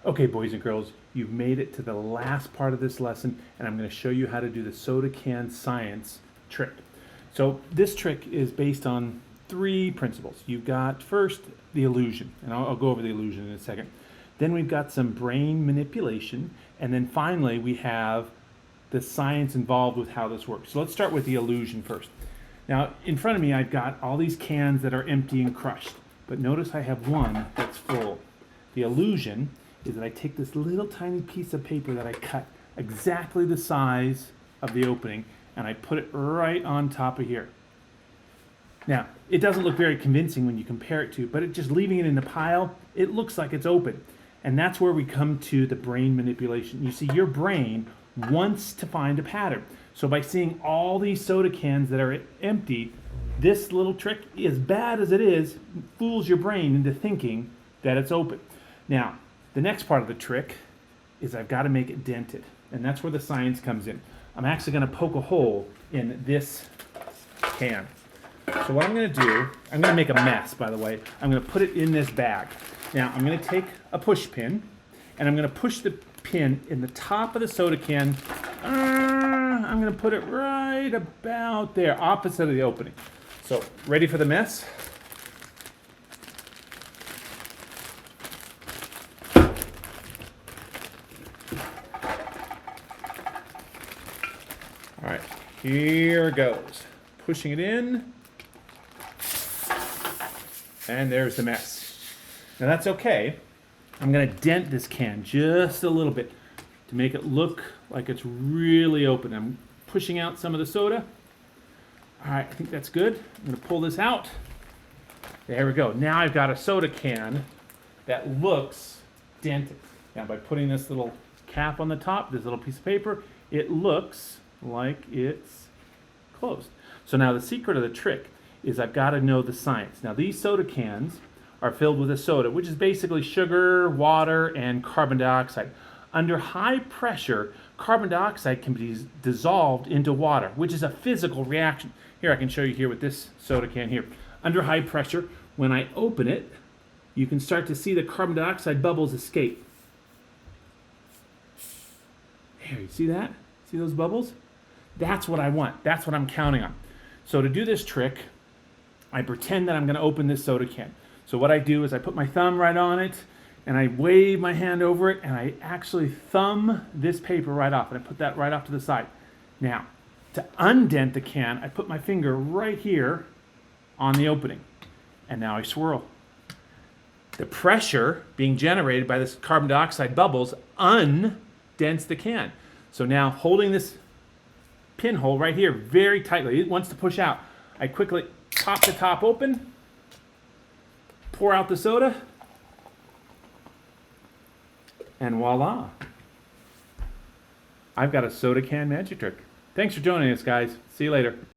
Okay, boys and girls, you've made it to the last part of this lesson, and I'm going to show you how to do the soda can science trick. So this trick is based on three principles. You've got first the illusion, and I'll go over the illusion in a second. Then we've got some brain manipulation, and then finally we have the science involved with how this works. So let's start with the illusion first. Now, in front of me, I've got all these cans that are empty and crushed, but notice I have one that's full. The illusion is that I take this little tiny piece of paper that I cut exactly the size of the opening, and I put it right on top of here. Now, it doesn't look very convincing when you compare it to, but just leaving it in the pile, it looks like it's open. And that's where we come to the brain manipulation. You see, your brain wants to find a pattern. So by seeing all these soda cans that are empty, this little trick, as bad as it is, fools your brain into thinking that it's open. Now, the next part of the trick is I've got to make it dented, and that's where the science comes in. I'm actually going to poke a hole in this can. So what I'm going to do, I'm going to make a mess, by the way. I'm going to put it in this bag. Now, I'm going to take a push pin, and I'm going to push the pin in the top of the soda can. I'm going to put it right about there, opposite of the opening. So, ready for the mess? All right, here goes. Pushing it in. And there's the mess. Now that's okay. I'm going to dent this can just a little bit to make it look like it's really open. I'm pushing out some of the soda. All right, I think that's good. I'm going to pull this out. There we go. Now I've got a soda can that looks dented. Now by putting this little cap on the top, this little piece of paper, it looks like it's closed. So now the secret of the trick is I've got to know the science. Now these soda cans are filled with a soda, which is basically sugar, water, and carbon dioxide. Under high pressure, carbon dioxide can be dissolved into water, which is a physical reaction. Here, I can show you here with this soda can here. Under high pressure, when I open it, you can start to see the carbon dioxide bubbles escape. There, you see that? See those bubbles? That's what I want. That's what I'm counting on. So to do this trick, I pretend that I'm going to open this soda can. So what I do is I put my thumb right on it, and I wave my hand over it, and I actually thumb this paper right off, and I put that right off to the side. Now, to undent the can, I put my finger right here on the opening, and now I swirl. The pressure being generated by this carbon dioxide bubbles undents the can. So now, holding this pinhole right here very tightly, it wants to push out. I quickly pop the top open, pour out the soda, and voila. I've got a soda can magic trick. Thanks for joining us, guys. See you later.